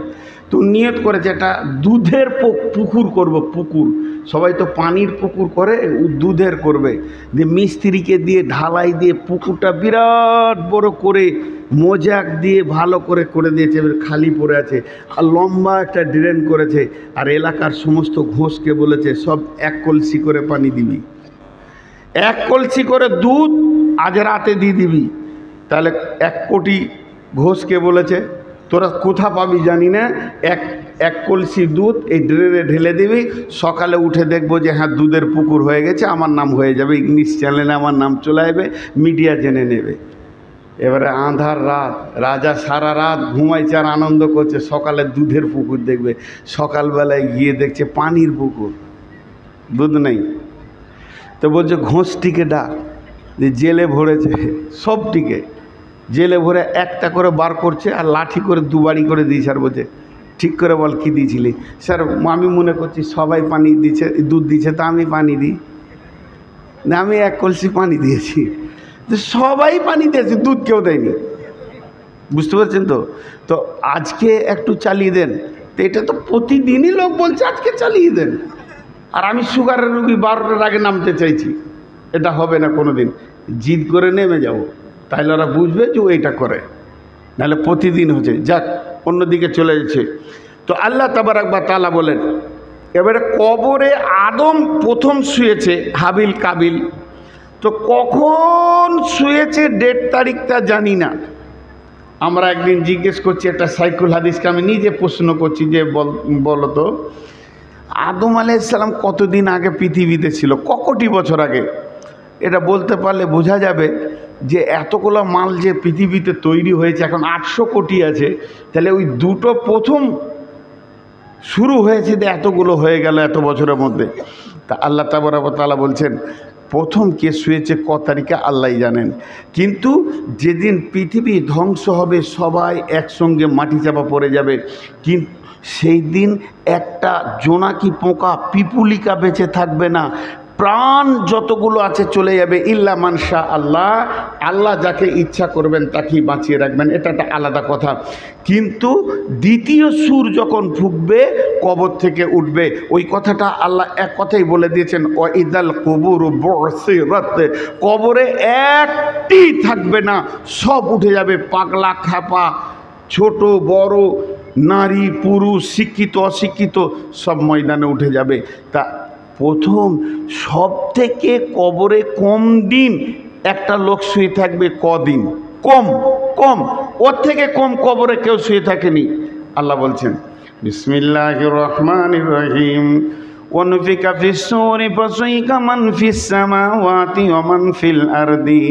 তো নিয়ত করেছে একটা দুধের পুকুর করব, পুকুর। সবাই তো পানির পুকুর করে, দুধের করবে। যে মিস্ত্রিকে দিয়ে ঢালাই দিয়ে পুকুরটা বিরাট বড় করে মোজাক দিয়ে ভালো করে করে দিয়েছে, এবার খালি পড়ে আছে। আর লম্বা একটা ড্রেন করেছে, আর এলাকার সমস্ত ঘোষকে বলেছে সব 1 কলসি করে পানি দিবি, 1 কলসি করে দুধ আজ রাতে দিয়ে দিবি। তাহলে 1 কোটি ঘোষকে বলেছে তোরা কোথা পাবি জানি না, এক কলসি দুধ এই ড্রেনে ঢেলে দিবি, সকালে উঠে দেখবো যে হ্যাঁ দুধের পুকুর হয়ে গেছে, আমার নাম হয়ে যাবে, ইংলিশ চ্যানেলে আমার নাম চলে আসবে, মিডিয়া জেনে নেবে। এবারে আঁধার রাত, রাজা সারা রাত ঘুমাইছে আর আনন্দ করছে, সকালে দুধের পুকুর দেখবে। সকালবেলায় গিয়ে দেখছে পানির পুকুর, দুধ নেই। তো বলছে ঘোষটিকে ডাক, যে জেলে ভরেছে সবটিকে, জেলে ভরে একটা করে বার করছে আর লাঠি করে 2 বাড়ি করে দিয়েছে। আর বলছে ঠিক করে বল কী দিয়েছিলি? স্যার আমি মনে করছি সবাই পানি দিচ্ছে, দুধ দিচ্ছে, তা আমি পানি দিই না, আমি 1 কলসি পানি দিয়েছি। তো সবাই পানি দিয়েছে, দুধ কেউ দেয়নি। বুঝতে পারছেন তো? তো আজকে একটু চালিয়ে দেন। তো এটা তো প্রতিদিনই লোক বলছে আজকে চালিয়ে দেন, আর আমি সুগারের রুগী 12টার আগে নামতে চাইছি। এটা হবে না কোনো দিন, জিদ করে নেমে যাব, তাইলে ওরা বুঝবে যে ও এটা করে, নাহলে প্রতিদিন হচ্ছে। যাক, অন্যদিকে চলে যাচ্ছে। তো আল্লাহ তাবারাক ওয়া তাআলা বলেন, এবারে কবরে আদম প্রথম শুয়েছে, হাবিল কাবিল। তো কখন শুয়েছে ডেট তারিখটা জানি না। আমরা একদিন জিজ্ঞেস করছি একটা সাইকুল হাদিসকে, আমি নিজে প্রশ্ন করছি যে বলো তো আদম আলাইহিস সালাম কতদিন আগে পৃথিবীতে ছিল, কোটি বছর আগে? এটা বলতে পারলে বোঝা যাবে যে এতগুলো মাল যে পৃথিবীতে তৈরি হয়েছে, এখন 800 কোটি আছে, তাহলে ওই দুটো প্রথম শুরু হয়েছে, যে এতগুলো হয়ে গেল এত বছরের মধ্যে। তা আল্লাহ তাবারক ওয়া তাআলা বলছেন প্রথম কে শুয়েছে ক তারিখে আল্লাহই জানেন। কিন্তু যেদিন পৃথিবী ধ্বংস হবে, সবাই একসঙ্গে মাটি চাপা পড়ে যাবে, কিন্তু সেই দিন একটা জোনাকি পোকা, পিপুলিকা বেঁচে থাকবে না। প্রাণ যতগুলো আছে চলে যাবে, ইল্লা মানশা আল্লাহ, আল্লাহ যাকে ইচ্ছা করবেন তাকেই বাঁচিয়ে রাখবেন, এটা একটা আলাদা কথা। কিন্তু দ্বিতীয় সুর যখন ফুঁকবে কবর থেকে উঠবে, ওই কথাটা আল্লাহ এক কথাই বলে দিয়েছেন, ও ইদাল কুবুর বুসিরাত, কবরে একটি থাকবে না, সব উঠে যাবে। পাগলা খাপা, ছোট বড়, নারী পুরুষ, শিক্ষিত অশিক্ষিত, সব ময়দানে উঠে যাবে। তা প্রথম সব থেকে কবরে কম দিন একটা লোক শুয়ে থাকবে, কদিন? কম, ওর থেকে কম কবরে কেউ শুয়ে থাকেনি। আল্লাহ বলছেন বিসমিল্লাহির রহমানির রহিম, ওয়ানফিকা ফিস-সূরি ফাসাইকা মান ফিস-সামাওয়াতি ওয়া মান ফিল আরদি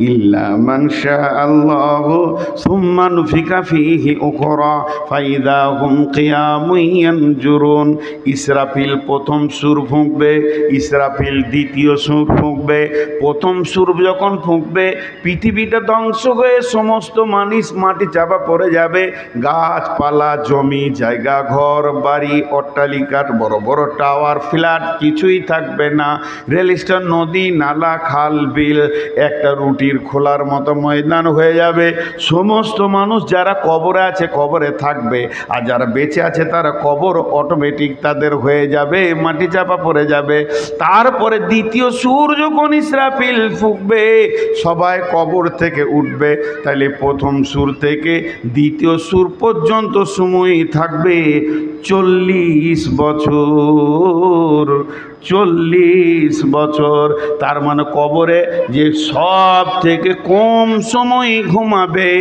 ইল্লা মান শাআল্লাহু সুম্মা নুফিকা ফীহি উখরা ফাইদা হুম কিয়ামুন ইয়ানজুরুন। ইসরাফিল প্রথম সুর ফুঁকবে, ইসরাফিল দ্বিতীয় সুর ফুঁকবে। প্রথম সুর যখন ফুঁকবে, পৃথিবীটা ধ্বংস হয়ে সমস্ত মানুষ মাটি চাপা পড়ে যাবে। গাছপালা, জমি জায়গা, ঘর বাড়ি, অট্টালিকা, বড় বড় টাওয়ার, ফ্ল্যাট কিছুই থাকবে না। রেল স্টেশন, নদী নালা, খাল বিল একটা রুটির খোলার মতো ময়দান হয়ে যাবে। সমস্ত মানুষ যারা কবরে আছে কবরে থাকবে, আর যারা বেঁচে আছে তারা কবর অটোমেটিক তাদের হয়ে যাবে, মাটি চাপা পড়ে যাবে। তারপরে দ্বিতীয় সুর যখন ইসরাফিল ফুঁকবে, সবাই কবর থেকে উঠবে। তাহলে প্রথম সুর থেকে দ্বিতীয় সুর পর্যন্ত সময় থাকবে 40 বছর। 40 বছর, তার মানে কবরে যে সব থেকে কম সময় ঘুমাবে,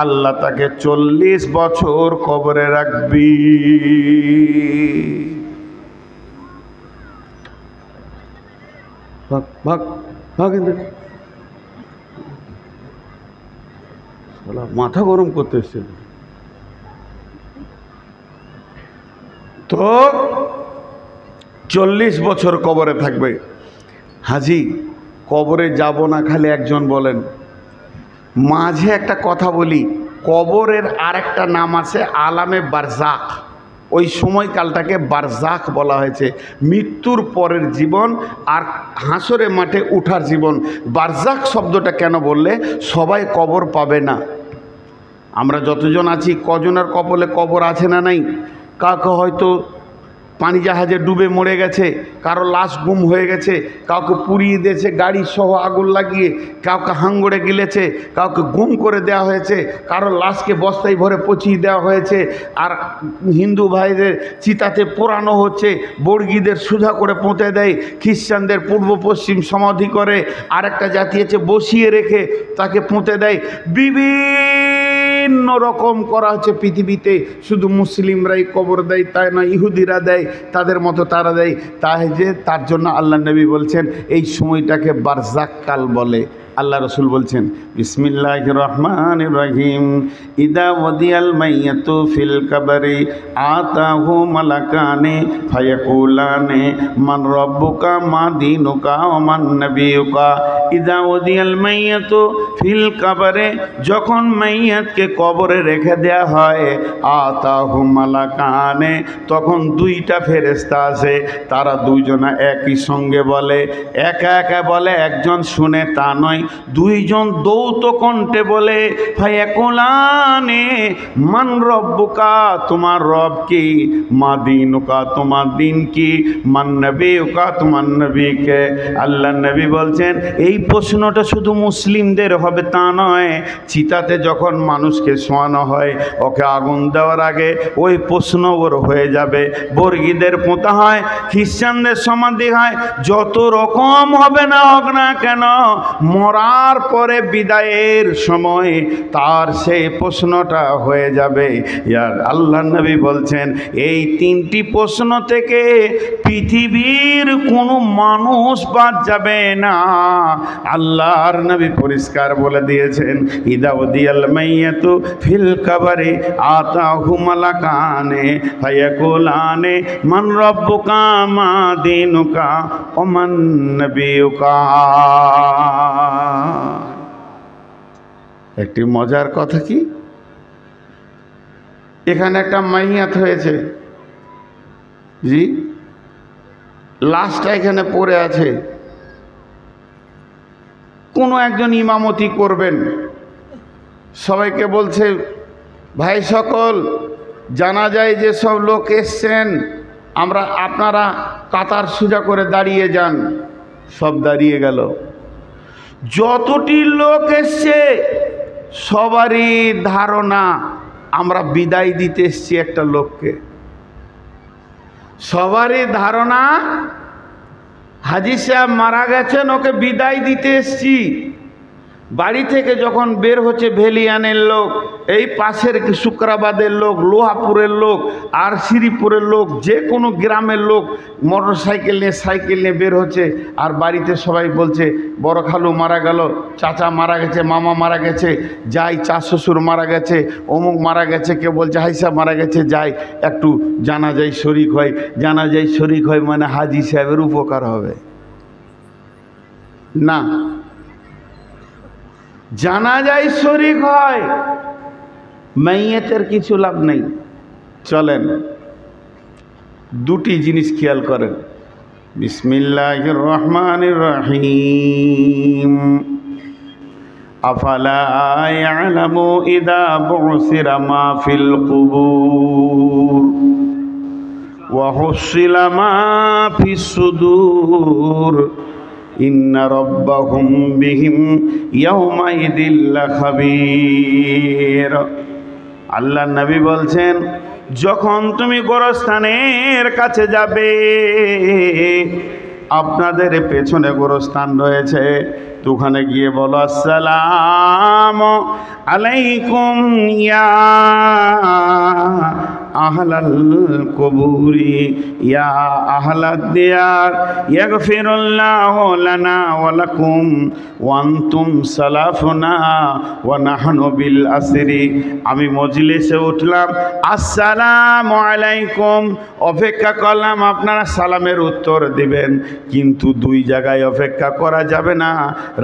আল্লাহ তাকে 40 বছর কবরে রাখবি। মাথা গরম করতে এসছে। তো 40 বছর কবরে থাকবে। হাজি, কবরে যাব না খালি একজন বলেন, মাঝে একটা কথা বলি, কবরের আরেকটা নাম আছে আলামে বারজাখ। ওই সময়কালটাকে বারজাখ বলা হয়েছে, মৃত্যুর পরের জীবন আর হাসরে মাঠে উঠার জীবন। বারজাখ শব্দটা কেন বললে, সবাই কবর পাবে না। আমরা যতজন আছি কজনের কপালে কবর আছে না নাই? কাউকে হয়তো পানি জাহাজে ডুবে মরে গেছে, কারো লাশ গুম হয়ে গেছে, কাউকে পুড়িয়ে দিয়েছে গাড়ি সহ আগুন লাগিয়ে, কাউকে হাঙ্গড়ে গিলেছে, কাউকে গুম করে দেওয়া হয়েছে, কারো লাশকে বস্তায় ভরে পচিয়ে দেওয়া হয়েছে, আর হিন্দু ভাইদের চিতাতে পোড়ানো হচ্ছে, বর্গীদের সোজা করে পুঁতে দেয়, খ্রিস্টানদের পূর্ব পশ্চিম সমাধি করে, আরেকটা জাতি আছে বসিয়ে রেখে তাকে পুঁতে দেয়। বিভিন্ন রকম করা হচ্ছে পৃথিবীতে। শুধু মুসলিমরাই কবর দেয় তাই না, ইহুদিরা দেয়, তাদের মতো তারা দেয়। তাই যে তার জন্য আল্লাহ নবী বলছেন এই সময়টাকে বারজাক কাল বলে। আল্লাহ রসুল বলছেন বিসমিল্লাহির রহমানির রহিম, ইদা ওয়াদিয়াল মাইয়াতু ফিল কবরি আতাহু মালাকানে ফায়াকুলানে মান রব্বুকা মা দীনুকা ওয়া মান নবিয়ুকা। ইদা ওয়াদিয়াল মাইয়াতু ফিল কবরে, যখন মাইয়াতকে কবরে রেখে দেয়া হয়, আতাহু মালাকানে, তখন দুইটা ফেরেশতা আছে, তারা দুইজনা একই সঙ্গে বলে, একা একা বলে, একজন শুনে তা নয়, দুইজন দৌত কণ্ঠে বলে, ফায়াকুলানে মান রব্বুকা, তোমার রব কি, মা দীনুকা, তোমার দিন কি, মান নবিয়ুকা, তোমার নবীকে। আল্লাহ নবী বলছেন এই প্রশ্নটা শুধু মুসলিমদের হবে তা নয়, চিতাতে যখন মানুষকে শোয়ানো হয়, ওকে আগুন দেওয়ার আগে ওই প্রশ্ন ওর হয়ে যাবে। বর্গীদের পোঁতা হয়, খ্রিস্টানদের সমাধি হয়, যত রকম হবে না হোক না কেন, মরার পরে বিদায়ের সময় তার সেই প্রশ্নটা হয়ে যাবে। ইয়ার আল্লাহ নবী বলছেন এই তিনটি প্রশ্ন থেকে পৃথিবীর কোনো মানুষ বাদ যাবে না। আল্লাহর নবী পরিষ্কার বলে দিয়েছেন, ইদা উদিয়াল মাইয়াতু ফিল কবরি আতাহু মালাকানে ফায়াকুলানে মান রব্বুকা মা দীনুকা ওয়া মান নবিয়ুকা। একটি মজার কথা কি, এখানে একটা মাইয়াত হয়েছে, জি, লাশটা এখানে পড়ে আছে, কোনো একজন ইমামতি করবেন, সবাইকে বলছে ভাই সকল, জানা যায় যে সব লোক এসছেন, আপনারা কাতার সোজা করে দাঁড়িয়ে যান। সব দাঁড়িয়ে গেল। যতটি লোক এসছে সবারই ধারণা আমরা বিদায় দিতে এসছি একটা লোককে। সবারই ধারণা হাজী সাহেব মারা গেছেন, ওকে বিদায় দিতে এসছি। বাড়ি থেকে যখন বের হচ্ছে ভেলিয়ানের লোক, এই পাশের শুক্রাবাদের লোক, লোহাপুরের লোক, আর শ্রীপুরের লোক, যে কোনো গ্রামের লোক মোটর সাইকেল নিয়ে সাইকেল নিয়ে বের হচ্ছে, আর বাড়িতে সবাই বলছে বড় খালু মারা গেল, চাচা মারা গেছে, মামা মারা গেছে, যাই, চা শ্বশুর মারা গেছে, অমুক মারা গেছে, কেউ বলছে হাইসা মারা গেছে, যাই একটু জানাজায় শরিক হয়। জানাজায় শরিক হয় মানে হাজী সাহেবের উপকার হবে না, জানাজায় শরিক হয়, মাইয়াতের কিছু লাভ নেই। চলেন দুটি জিনিস খেয়াল করেন। বিসমিল্লাহির রহমানির রহিম, আফালা ইয়ালামু ইযা বুসিরা মা ফিল কুবুর ওয়া হুসিলা মা ফিস সুদূর ইন্না রাব্বাহুম বিহিম ইয়াওমাইদিল লাখাবীর। আল্লাহ নবী বলছেন যখন তুমি গোরস্থানের কাছে যাবে, আপনাদের পেছনে গোরস্থান রয়েছে, তো ওখানে গিয়ে বলো আসসালামু আলাইকুম ইয়া আহলাল কবুরি ইয়া আহলাদ দিয়ার ইয়াগফিরুল্লাহু লানা ওয়া লাকুম ওয়া আনতুম সালাফুনা ওয়া নাহনু বিল আসরি। আমি মজলিসে উঠলাম, আসসালামু আলাইকুম, অপেক্ষা করলাম আপনারা সালামের উত্তর দিবেন, কিন্তু দুই জায়গায় অপেক্ষা করা যাবে না।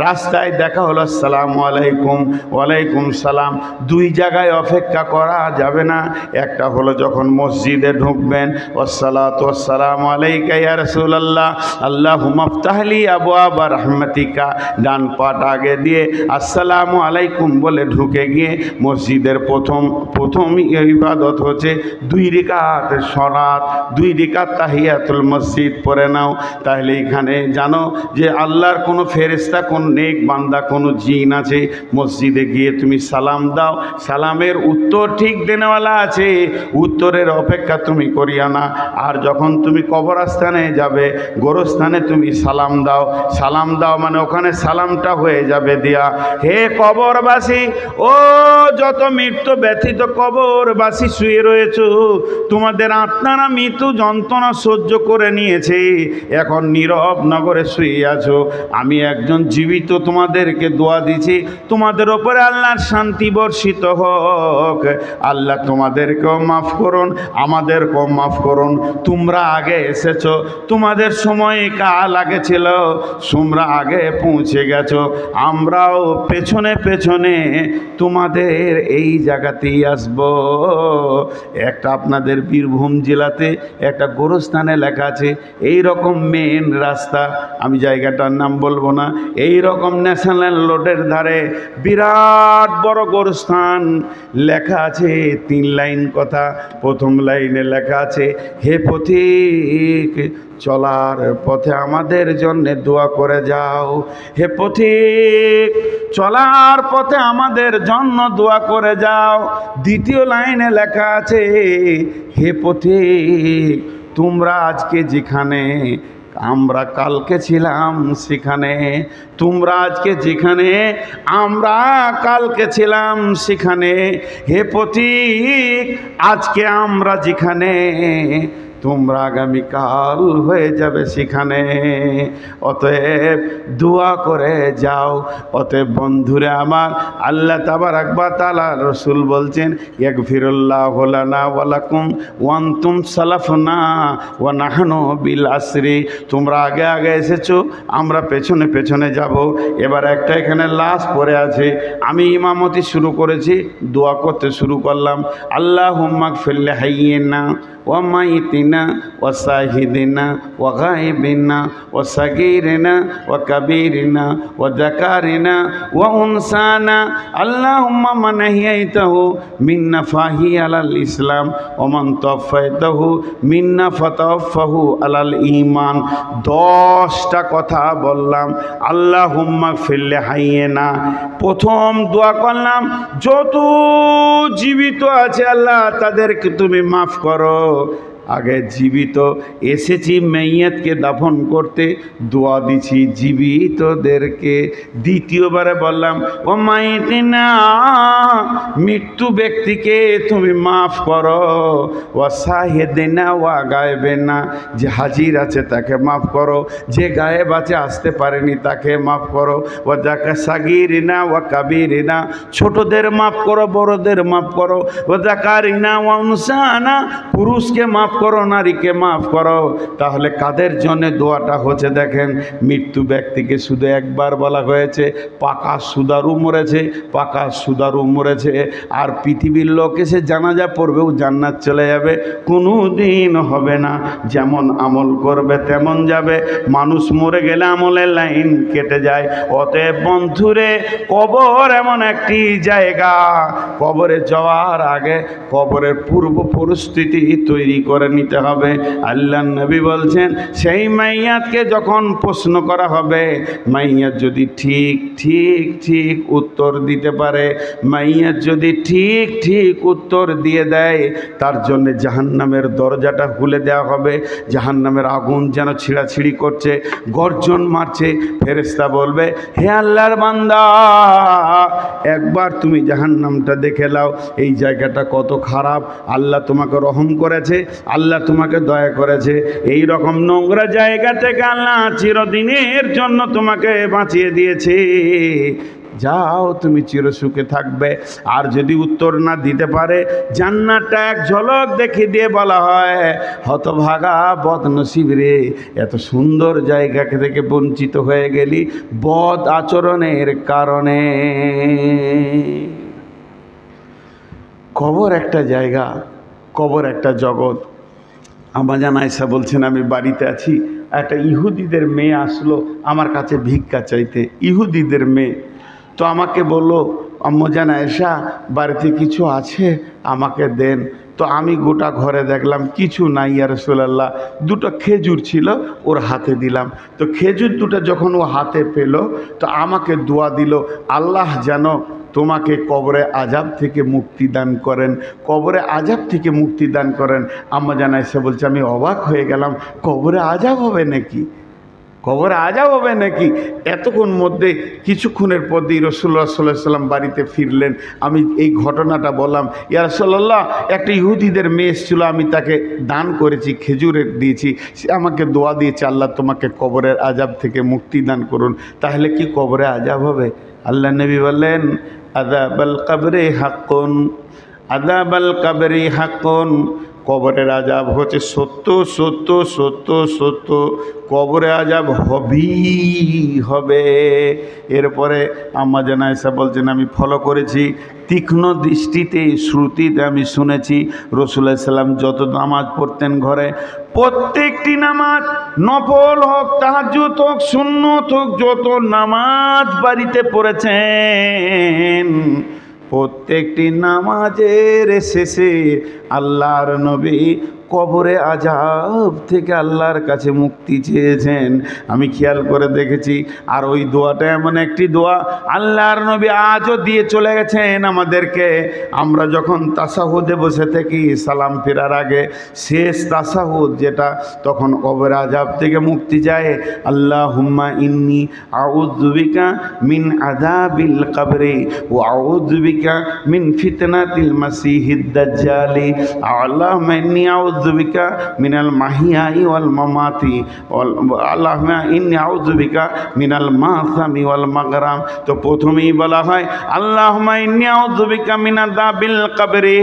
রাস্তায় দেখা হলো আসসালামু আলাইকুম, ওয়ালাইকুম সালাম, দুই জায়গায় অপেক্ষা করা যাবে না। একটা হলো যখন মসজিদে ঢুকবেন, ওয়াসসালাতু ওয়াসসালামু আলাইকা ইয়া রাসূলুল্লাহ আল্লাহুম্মা ইফতাহলি আবওয়াবা রাহমাতিকা, ডান পাটা আগে দিয়ে আসসালামু আলাইকুম বলে ঢুকে গিয়ে মসজিদের প্রথম ইবাদত হচ্ছে 2 রাকাত সালাত, 2 রাকাত তাহিয়াতুল মসজিদ পড়ে নাও। তাহলে এখানে জানো যে আল্লাহর কোনো ফেরেশতা, কোন নেক বান্দা, কোনো জিন আছে, মসজিদে গিয়ে তুমি সালাম দাও, সালামের উত্তর ঠিক দেনেওয়ালা আছে, উত্তরের অপেক্ষা তুমি করিয়া না। আর যখন তুমি কবরস্থানে যাবে, গোরস্থানে তুমি সালাম দাও, সালাম দাও মানে ওখানে সালামটা হয়ে যাবে দিয়া, হে কবরবাসী, ও যত মৃত্যু ব্যথিত কবরবাসী শুয়ে রয়েছে, তোমাদের আত্মারা মৃত্যু যন্ত্রণা সহ্য করে নিয়েছে, এখন নীরব নগরে শুয়ে আছো, আমি একজন জীবিত তোমাদেরকে দোয়া দিছি, তোমাদের ওপরে আল্লাহর শান্তি বর্ষিত হোক। আল্লাহ তোমাদেরকেও মাফ করুন, আমাদেরকেও মাফ করুন। তোমরা আগে এসেছো, তোমাদের সময় কাল আগে ছিল, তোমরা আগে পৌঁছে গেছো, আমরাও পেছনে পেছনে তোমাদের এই জায়গাতেই আসব। একটা আপনাদের বীরভূম জেলাতে একটা গোরস্থানে লেখা আছে, এই রকম মেন রাস্তা, আমি জায়গাটার নাম বলবো না, এই রকম ন্যাশনাল রোডের ধারে বিরাট বড় গোরস্থান, লেখা আছে 3 লাইন কথা। প্রথম লাইনে লেখা আছে, হে পথিক চলার পথে আমাদের জন্য দোয়া করে যাও, হে পথিক চলার পথে আমাদের জন্য দোয়া করে যাও। দ্বিতীয় লাইনে লেখা আছে, হে পথিক তোমরা আজকে যেখানে, আমরা কালকে ছিলাম সেখানে, তোমরা আজকে যেখানে, আমরা কালকে ছিলাম সেখানে, হে পথিক আজকে আমরা যেখানে, তোমরা আগামীকাল হয়ে যাবে সেখানে। অতএব দোয়া করে যাও। অতএব বন্ধুরে আমার, আল্লাহ তাবারাক ওয়া তাআলা রাসূল বলছেন, ইয়াগফিরুল্লাহু লানা ওয়া লাকুম ওয়া আনতুম সালাফুনা ওয়া নাহনু বিল আসরি। তোমরা আগে আগে এসেছো, আমরা পেছনে পেছনে যাব। এবার একটা এখানে লাশ পড়ে আছে, আমি ইমামতি শুরু করেছি, দোয়া করতে শুরু করলাম, আল্লাহুম্মা গফির লিহাইয়িনা ওয়া মাইতিনা ওয়া শাহিদিনা ওয়া গায়বিনা ওয়া সাগীরিনা ওয়া কাবীরিনা ওয়া যাকারিনা ওয়া উনসানা, আল্লাহুম্মা মান আহইয়াইতাহু মিন্না ফাহি আলাল ইসলাম ওয়া মান তাওফাইতাহু মিন্না ফাতাওফাহু আলাল ঈমান। 10টা কথা বললাম, আল্লাহুম্মা গফির লিহাইয়িনা, প্রথম দোয়া করলাম যত জীবিত আছে আল্লাহ তাদেরকে তুমি মাফ করো। আগে জীবিত এসেছি মাইয়াতকে দাফন করতে, দোয়া দিছি জীবিতদেরকে। দ্বিতীয়বারে বললাম ও মাইতিনা, মৃত্যু ব্যক্তিকে তুমি মাফ করো। ও শাহিদিনা ওয়া গায়েবিনা, যে হাজির আছে তাকে মাফ করো, যে গায়েব আছে আসতে পারেনি তাকে মাফ করো। ও যাকে সাগিরিনা ওয়া কাবিরিনা, ছোটদের মাফ করো, বড়দের মাফ করো। ও যাকারিনা ওয়া উনসানা, পুরুষকে মাফ করো, নারীকে মাফ করো। তাহলে কাদের জন্য দোয়াটা হচ্ছে দেখেন, মৃত্যু ব্যক্তিকে শুধু একবার বলা হয়েছে, পাকা সুদারু মরেছে, পাকা সুদারু মরেছে, আর পৃথিবীর লোক এসে জানাজা পড়বেও জান্নাত চলে যাবে, কোনো দিন হবে না। যেমন আমল করবে তেমন যাবে, মানুষ মরে গেলে আমলের লাইন কেটে যায়। অতএব বন্ধুরে, কবর এমন একটি জায়গা, কবরে যাওয়ার আগে কবরের পূর্ব পরিস্থিতি তৈরি করে নিতে হবে। আল্লাহ নবী বলছেন সেই মাইয়াতকে যখন প্রশ্ন করা হবে, মাইয়াত যদি ঠিক ঠিক ঠিক উত্তর দিতে পারে, মাইয়াত যদি ঠিক ঠিক উত্তর দিয়ে দেয়, তার জন্য জাহান্নামের দরজাটা খুলে দেওয়া হবে। জাহান্নামের আগুন যেন ছিঁড়াছিঁড়ি করছে, গর্জন মারছে। ফেরেশতা বলবে, হে আল্লাহর বান্দা, একবার তুমি জাহান্নামটা দেখে নাও, এই জায়গাটা কত খারাপ। আল্লাহ তোমাকে রহম করেছে, আল্লাহ তোমাকে দয়া করেছে। এই রকম নোংরা জায়গা থেকে আল্লাহ চিরদিনের জন্য তোমাকে বাঁচিয়ে দিয়েছে। যাও, তুমি চিরসুখে থাকবে। আর যদি উত্তর না দিতে পারে, জান্নাতটা এক ঝলক দেখিয়ে দিয়ে বলা হয়, হতভাগা বদনসিব রে, এত সুন্দর জায়গা থেকে বঞ্চিত হয়ে গেলি বদ আচরণের কারণে। কবর একটা জায়গা, কবর একটা জগৎ। আমাজান আয়েশা বলছেন, আমি বাড়িতে আছি, একটা ইহুদিদের মেয়ে আসলো আমার কাছে ভিক্ষা চাইতে। ইহুদিদের মেয়ে তো আমাকে বললো, আম্মাজান আয়েশা, বাড়িতে কিছু আছে, আমাকে দেন। তো আমি গোটা ঘরে দেখলাম কিছু নাই, ইয়া রাসূলুল্লাহ। দুটো খেজুর ছিল, ওর হাতে দিলাম। তো খেজুর দুটো যখন ও হাতে পেল, তো আমাকে দোয়া দিল, আল্লাহ যেন তোমাকে কবরে আযাব থেকে মুক্তি দান করেন, কবরে আযাব থেকে মুক্তি দান করেন। আম্মাজান আয়েশা বলছে, আমি অবাক হয়ে গেলাম, কবরে আযাব হবে নাকি? কবরে আযাব হবে নাকি? এতক্ষণ মধ্যে কিছুক্ষণের পরই রাসূলুল্লাহ সাল্লাল্লাহু আলাইহি ওয়াসাল্লাম বাড়িতে ফিরলেন। আমি এই ঘটনাটা বললাম, ইয়া রাসূলুল্লাহ, একটা ইহুদিদের মেয়ে এসেছিল, আমি তাকে দান করেছি, খেজুরের দিয়েছি, সে আমাকে দোয়া দিয়েছে, আল্লাহ তোমাকে কবরের আযাব থেকে মুক্তি দান করুন। তাহলে কি কবরে আযাব হবে? আল্লাহ নবী বললেন, আযাবাল কবরি হাক্কুন, আযাবাল কবরি হাক্কুন। কবরের আযাব হচ্ছে সত্য সত্য সত্য সত্য, কবরে আযাব হবে। এরপরে আম্মাজান আয়েশা বলছেন, আমি ফলো করেছি, তীক্ষ্ণ দৃষ্টিতে শ্রুতিতে আমি শুনেছি, রাসূলুল্লাহ সাল্লাল্লাহু আলাইহি ওয়াসাল্লাম যত নামাজ পড়তেন ঘরে, প্রত্যেকটি নামাজ, নফল হোক, তাহাজ্জুদ হোক, সুন্নত হোক, যত নামাজ বাড়িতে পড়েছেন, প্রত্যেকটি নামাজের শেষে আল্লাহর নবী কবরে আযাব থেকে আল্লাহর কাছে মুক্তি চেয়েছেন। আমি খেয়াল করে দেখেছি। আর ওই দোয়াটা এমন একটি দোয়া আল্লাহর নবী আজও দিয়ে চলে গেছেন আমাদেরকে। আমরা যখন তাশাহুদে বসে থাকি সালাম ফেরার আগে, শেষ তাশাহুদ যেটা, তখন কবরে আযাব থেকে মুক্তি যায়। আল্লাহুম্মা ইন্নী আউযু বিকা মিন আযাবিল কবরি ওয়া আউযু বিকা মিন ফিতনাতিল মাসিহিদ দাজ্জালি। আল্লাহুম্মা ইন্নী আউযু বিকা মিনাল মাহিয়াই ওয়াল মামাতি, আল্লাহুম্মা ইন্নী আউযু বিকা মিনাল মাসামি ওয়াল মাগরাম। তো প্রথমেই বলা হয় আল্লাহুম্মা ইন্নী আউযু বিকা মিন আযাবিল কবরি।